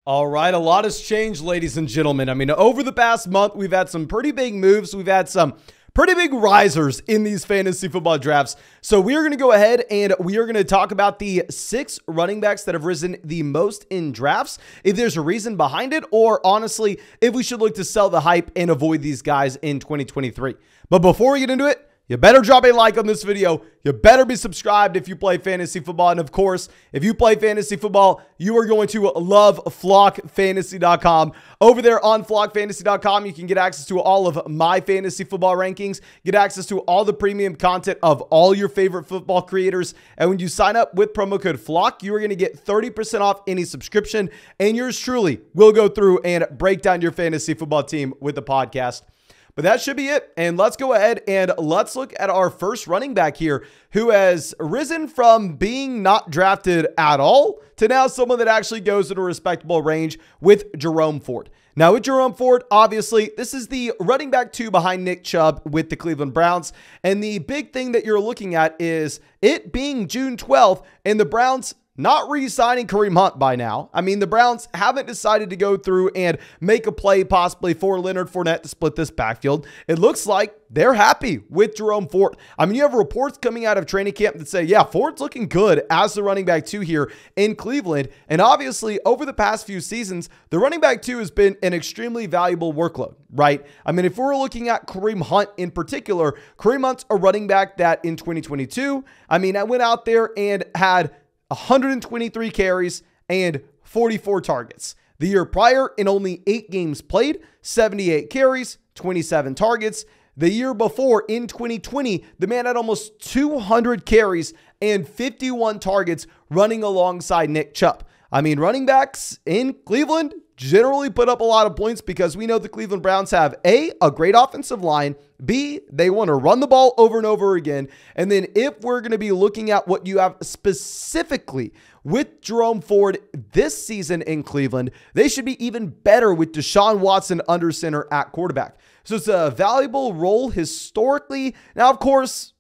All right, a lot has changed, ladies and gentlemen. I mean, over the past month, we've had some pretty big moves. We've had some pretty big risers in these fantasy football drafts. So we are going to go ahead and we are going to talk about the 6 running backs that have risen the most in drafts, if there's a reason behind it, or honestly, if we should look to sell the hype and avoid these guys in 2023. But before we get into it, you better drop a like on this video. You better be subscribed if you play fantasy football. And of course, if you play fantasy football, you are going to love flockfantasy.com. Over there on flockfantasy.com, you can get access to all of my fantasy football rankings, get access to all the premium content of all your favorite football creators. And when you sign up with promo code FLOCK, you are going to get 30% off any subscription. And yours truly will go through and break down your fantasy football team with the podcast. But that should be it. And let's go ahead and let's look at our first running back here, who has risen from being not drafted at all to now someone that actually goes in a respectable range with Jerome Ford. Now with Jerome Ford, obviously, this is the running back 2 behind Nick Chubb with the Cleveland Browns. And the big thing that you're looking at is it being June 12th and the Browns not re-signing Kareem Hunt by now. I mean, the Browns haven't decided to go through and make a play possibly for Leonard Fournette to split this backfield. It looks like they're happy with Jerome Ford. I mean, you have reports coming out of training camp that say, yeah, Ford's looking good as the running back 2 here in Cleveland. And obviously, over the past few seasons, the running back 2 has been an extremely valuable workload, right? I mean, if we're looking at Kareem Hunt in particular, Kareem Hunt's a running back that in 2022, I mean, I went out there and had 123 carries and 44 targets. The year prior, in only 8 games played, 78 carries, 27 targets. The year before, in 2020, the man had almost 200 carries and 51 targets running alongside Nick Chubb. I mean, running backs in Cleveland generally put up a lot of points because we know the Cleveland Browns have A, great offensive line, B, they want to run the ball over and over again. And then if we're going to be looking at what you have specifically with Jerome Ford this season in Cleveland, they should be even better with Deshaun Watson under center at quarterback. So it's a valuable role historically. Now, of course,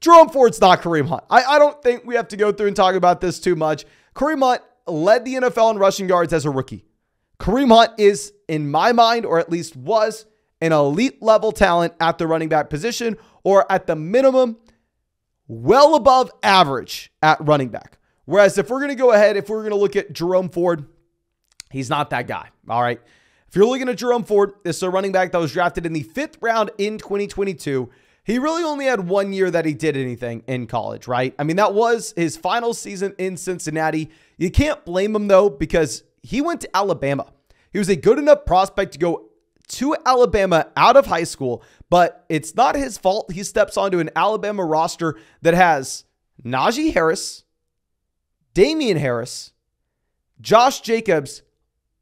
Jerome Ford's not Kareem Hunt. I don't think we have to go through and talk about this too much. Kareem Hunt led the NFL in rushing yards as a rookie. Kareem Hunt is, in my mind, or at least was, an elite level talent at the running back position, or at the minimum, well above average at running back. Whereas if we're going to go ahead, if we're going to look at Jerome Ford, he's not that guy. All right. If you're looking at Jerome Ford, this is a running back that was drafted in the 5th round in 2022. He really only had 1 year that he did anything in college, right? I mean, that was his final season in Cincinnati. You can't blame him, though, because he went to Alabama. He was a good enough prospect to go to Alabama out of high school, but it's not his fault. He steps onto an Alabama roster that has Najee Harris, Damian Harris, Josh Jacobs,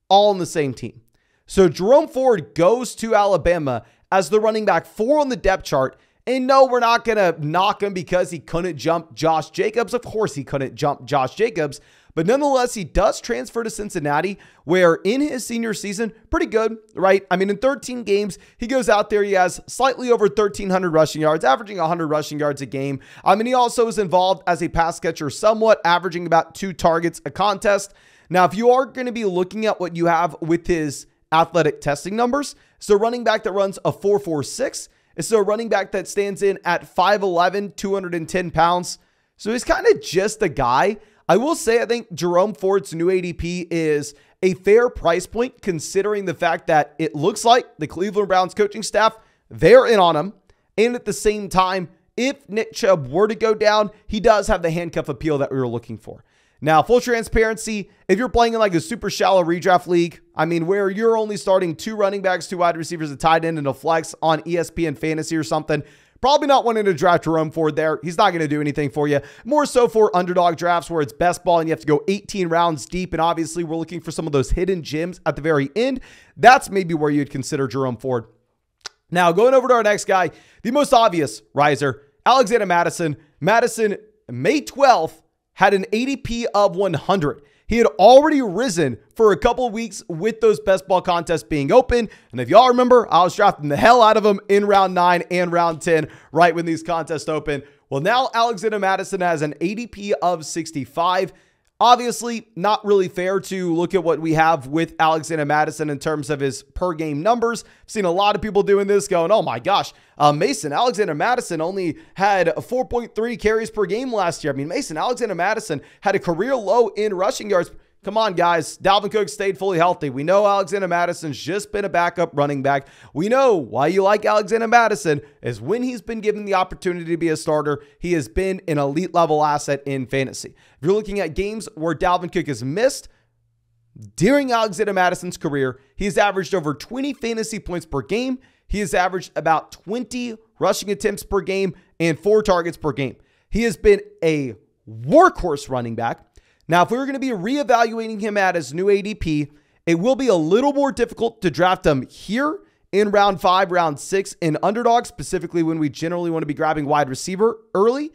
all on the same team. So Jerome Ford goes to Alabama as the running back 4 on the depth chart. And no, we're not going to knock him because he couldn't jump Josh Jacobs. Of course he couldn't jump Josh Jacobs. But nonetheless, he does transfer to Cincinnati, where in his senior season, pretty good, right? I mean, in 13 games, he goes out there, he has slightly over 1,300 rushing yards, averaging 100 rushing yards a game. I mean, he also is involved as a pass catcher somewhat, averaging about 2 targets a contest. Now, if you are going to be looking at what you have with his athletic testing numbers, it's a running back that runs a 4.46. It's a running back that stands in at 5'11", 210 pounds. So he's kind of just a guy. I will say, I think Jerome Ford's new ADP is a fair price point considering the fact that it looks like the Cleveland Browns coaching staff, they're in on him. And at the same time, if Nick Chubb were to go down, he does have the handcuff appeal that we were looking for. Now, full transparency, if you're playing in like a super shallow redraft league, I mean, where you're only starting 2 running backs, 2 wide receivers, a tight end, and a flex on ESPN Fantasy or something, probably not wanting to draft Jerome Ford there. He's not going to do anything for you. More so for underdog drafts where it's best ball and you have to go 18 rounds deep. And obviously we're looking for some of those hidden gems at the very end. That's maybe where you'd consider Jerome Ford. Now going over to our next guy, the most obvious riser, Alexander Madison. Madison, May 12th, had an ADP of 100. He had already risen for a couple of weeks with those best ball contests being open. And if y'all remember, I was drafting the hell out of him in round 9 and round 10, right when these contests open. Well, now Alexander Madison has an ADP of 65. Obviously, not really fair to look at what we have with Alexander Madison in terms of his per game numbers. I've seen a lot of people doing this going, oh my gosh, Alexander Madison only had 4.3 carries per game last year. I mean, Alexander Madison had a career low in rushing yards. Come on, guys. Dalvin Cook stayed fully healthy. We know Alexander Madison's just been a backup running back. We know why you like Alexander Madison is when he's been given the opportunity to be a starter, he has been an elite level asset in fantasy. If you're looking at games where Dalvin Cook has missed during Alexander Madison's career, he's averaged over 20 fantasy points per game. He has averaged about 20 rushing attempts per game and 4 targets per game. He has been a workhorse running back. Now, if we were going to be reevaluating him at his new ADP, it will be a little more difficult to draft him here in round 5, round 6 in Underdog, specifically when we generally want to be grabbing wide receiver early.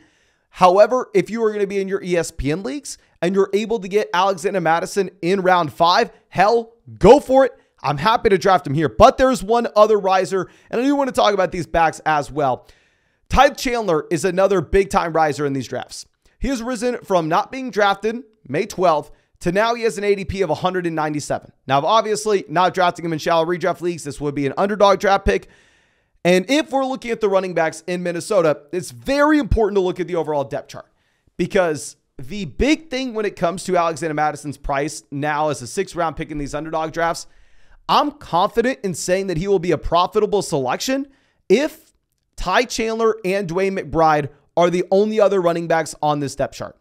However, if you are going to be in your ESPN leagues and you're able to get Alexander Madison in round 5, hell, go for it. I'm happy to draft him here. But there's one other riser, and I do want to talk about these backs as well. Ty Chandler is another big-time riser in these drafts. He has risen from not being drafted May 12th to now he has an ADP of 197. Now, obviously, not drafting him in shallow redraft leagues. This would be an underdog draft pick. And if we're looking at the running backs in Minnesota, it's very important to look at the overall depth chart because the big thing when it comes to Alexander Madison's price now as a 6th-round pick in these underdog drafts, I'm confident in saying that he will be a profitable selection if Ty Chandler and Dwayne McBride are the only other running backs on this depth chart.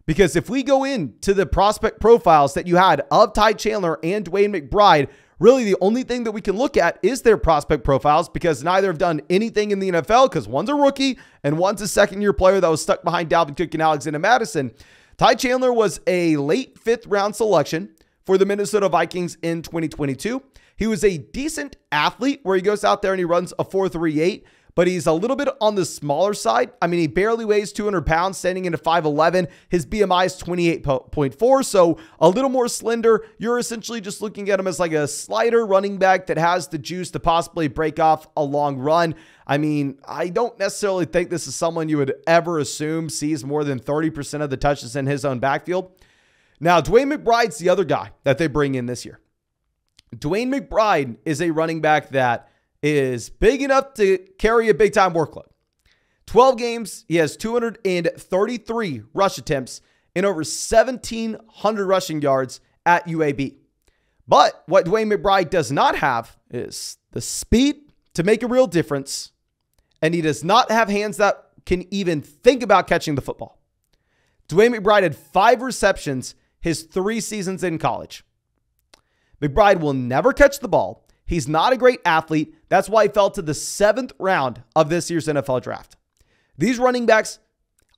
Because if we go into the prospect profiles that you had of Ty Chandler and Dwayne McBride, really the only thing that we can look at is their prospect profiles because neither have done anything in the NFL because one's a rookie and one's a second-year player that was stuck behind Dalvin Cook and Alexander Madison. Ty Chandler was a late 5th-round selection for the Minnesota Vikings in 2022. He was a decent athlete where he goes out there and he runs a 4.38, but he's a little bit on the smaller side. I mean, he barely weighs 200 pounds, standing in at 5'11". His BMI is 28.4, so a little more slender. You're essentially just looking at him as like a slider running back that has the juice to possibly break off a long run. I mean, I don't necessarily think this is someone you would ever assume sees more than 30% of the touches in his own backfield. Now, Dwayne McBride's the other guy that they bring in this year. Dwayne McBride is a running back that is big enough to carry a big-time workload. 12 games, he has 233 rush attempts and over 1,700 rushing yards at UAB. But what Dwayne McBride does not have is the speed to make a real difference, and he does not have hands that can even think about catching the football. Dwayne McBride had 5 receptions his 3 seasons in college. McBride will never catch the ball. He's not a great athlete. That's why he fell to the 7th round of this year's NFL draft. These running backs,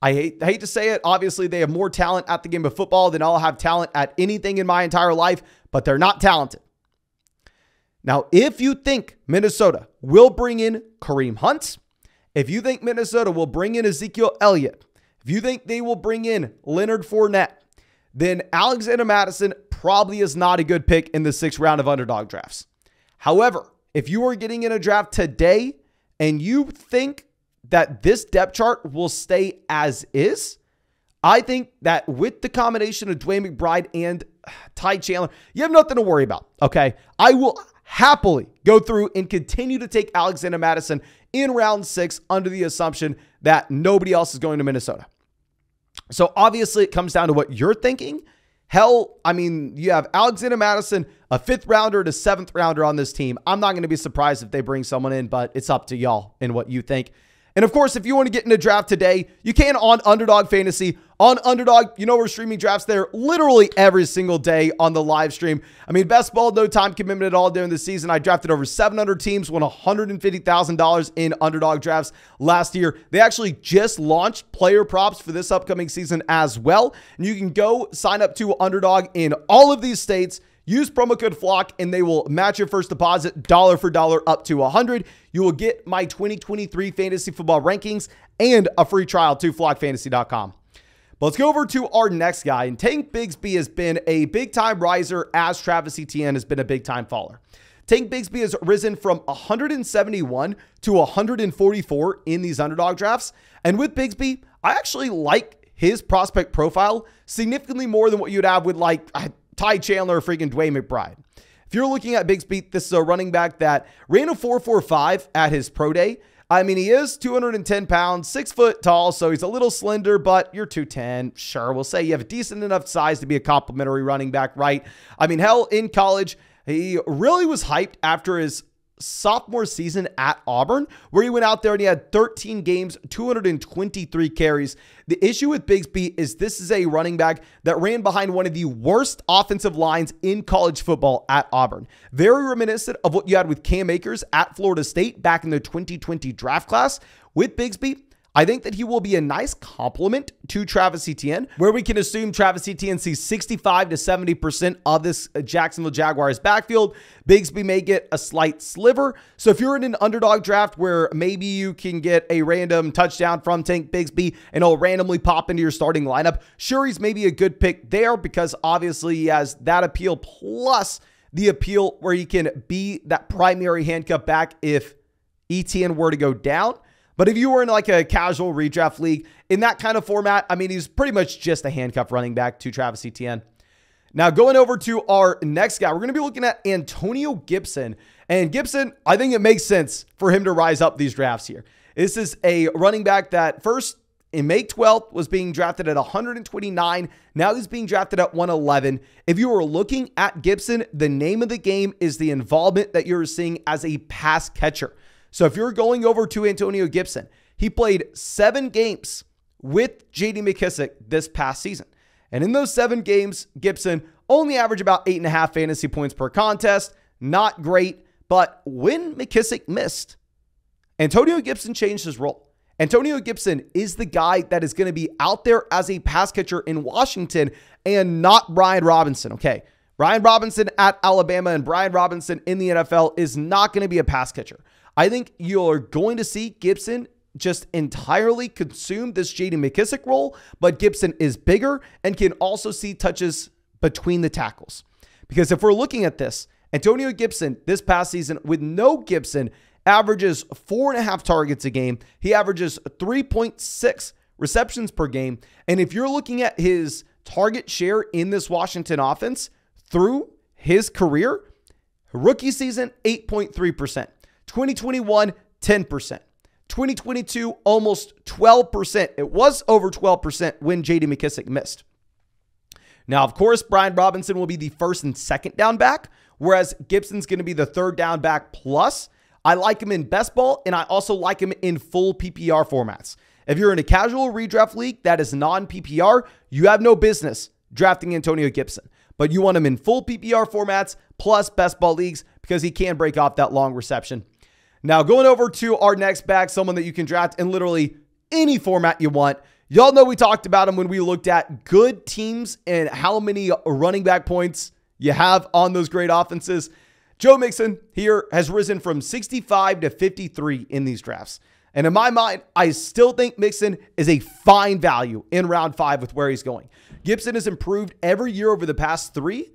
I hate to say it, obviously they have more talent at the game of football than I'll have talent at anything in my entire life, but they're not talented. Now, if you think Minnesota will bring in Kareem Hunt, if you think Minnesota will bring in Ezekiel Elliott, if you think they will bring in Leonard Fournette, then Alexander Madison probably is not a good pick in the 6th round of underdog drafts. However, if you are getting in a draft today and you think that this depth chart will stay as is, I think that with the combination of Dwayne McBride and Ty Chandler, you have nothing to worry about, okay? I will happily go through and continue to take Alexander Madison in round 6 under the assumption that nobody else is going to Minnesota. So obviously it comes down to what you're thinking. Hell, I mean, you have Alexander Madison, a 5th rounder to 7th rounder on this team. I'm not going to be surprised if they bring someone in, but it's up to y'all and what you think. And of course, if you want to get in a draft today, you can on Underdog Fantasy. On Underdog, you know we're streaming drafts there literally every single day on the live stream. I mean, best ball, no time commitment at all during the season. I drafted over 700 teams, won $150,000 in Underdog drafts last year. They actually just launched player props for this upcoming season as well. And you can go sign up to Underdog in all of these states. Use promo code FLOCK and they will match your first deposit dollar for dollar up to $100. You will get my 2023 fantasy football rankings and a free trial to flockfantasy.com. But let's go over to our next guy. And Tank Bixby has been a big-time riser as Travis Etienne has been a big-time faller. Tank Bixby has risen from 171 to 144 in these underdog drafts. And with Bixby, I actually like his prospect profile significantly more than what you'd have with like Ty Chandler or freaking Dwayne McBride. If you're looking at Bixby, this is a running back that ran a 4.45 at his pro day. I mean, he is 210 pounds, 6 foot tall, so he's a little slender, but you're 210. Sure, we'll say you have a decent enough size to be a complimentary running back, right? I mean, hell, in college, he really was hyped after his sophomore season at Auburn, where he went out there and he had 13 games, 223 carries. The issue with Bixby is this is a running back that ran behind one of the worst offensive lines in college football at Auburn. Very reminiscent of what you had with Cam Akers at Florida State back in the 2020 draft class. With Bixby, I think that he will be a nice complement to Travis Etienne, where we can assume Travis Etienne sees 65 to 70% of this Jacksonville Jaguars backfield. Bixby may get a slight sliver. So if you're in an underdog draft where maybe you can get a random touchdown from Tank Bixby and he'll randomly pop into your starting lineup, sure, he's maybe a good pick there because obviously he has that appeal plus the appeal where he can be that primary handcuff back if Etienne were to go down. But if you were in like a casual redraft league in that kind of format, I mean, he's pretty much just a handcuff running back to Travis Etienne. Now going over to our next guy, we're going to be looking at Antonio Gibson. And Gibson, I think it makes sense for him to rise up these drafts here. This is a running back that first in May 12th was being drafted at 129. Now he's being drafted at 111. If you were looking at Gibson, the name of the game is the involvement that you're seeing as a pass catcher. So if you're going over to Antonio Gibson, he played 7 games with J.D. McKissic this past season. And in those 7 games, Gibson only averaged about 8.5 fantasy points per contest. Not great, but when McKissic missed, Antonio Gibson changed his role. Antonio Gibson is the guy that is going to be out there as a pass catcher in Washington and not Brian Robinson, okay? Brian Robinson at Alabama and Brian Robinson in the NFL is not going to be a pass catcher. I think you're going to see Gibson just entirely consume this J.D. McKissic role, but Gibson is bigger and can also see touches between the tackles. Because if we're looking at this, Antonio Gibson this past season with no Gibson averages 4.5 targets a game. He averages 3.6 receptions per game. And if you're looking at his target share in this Washington offense through his career, rookie season, 8.3%. 2021, 10%. 2022, almost 12%. It was over 12% when J.D. McKissic missed. Now, of course, Brian Robinson will be the first and second down back, whereas Gibson's going to be the third down back plus. I like him in best ball, and I also like him in full PPR formats. If you're in a casual redraft league that is non-PPR, you have no business drafting Antonio Gibson. But you want him in full PPR formats plus best ball leagues because he can break off that long reception. Now, going over to our next back, someone that you can draft in literally any format you want. Y'all know we talked about him when we looked at good teams and how many running back points you have on those great offenses. Joe Mixon here has risen from 65 to 53 in these drafts. And in my mind, I still think Mixon is a fine value in round 5 with where he's going. Gibson has improved every year over the past 3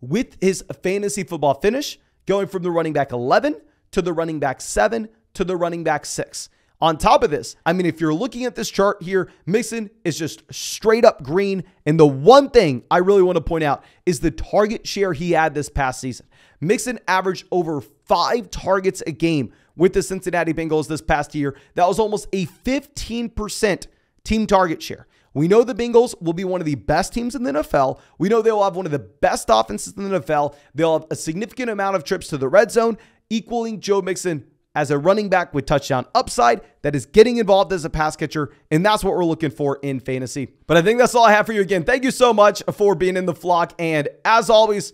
with his fantasy football finish, going from the running back 11 to the running back 7 to the running back 6. On top of this, I mean, if you're looking at this chart here, Mixon is just straight up green. And the one thing I really want to point out is the target share he had this past season. Mixon averaged over 5 targets a game with the Cincinnati Bengals this past year. That was almost a 15% team target share. We know the Bengals will be one of the best teams in the NFL. We know they'll have one of the best offenses in the NFL. They'll have a significant amount of trips to the red zone, equaling Joe Mixon as a running back with touchdown upside that is getting involved as a pass catcher, and that's what we're looking for in fantasy. But I think that's all I have for you. Again, thank you so much for being in the flock, and as always,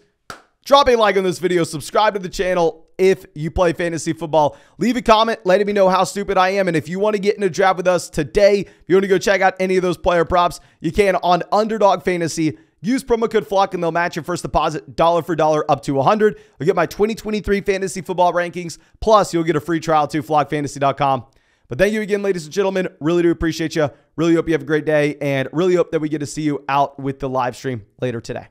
drop a like on this video, subscribe to the channel if you play fantasy football. Leave a comment letting me know how stupid I am, and if you want to get in a draft with us today, if you want to go check out any of those player props, you can on Underdog Fantasy. Use promo code FLOCK and they'll match your first deposit dollar for dollar up to $100. You'll get my 2023 fantasy football rankings. Plus, you'll get a free trial to flockfantasy.com. But thank you again, ladies and gentlemen. Really do appreciate you. Really hope you have a great day and really hope that we get to see you out with the live stream later today.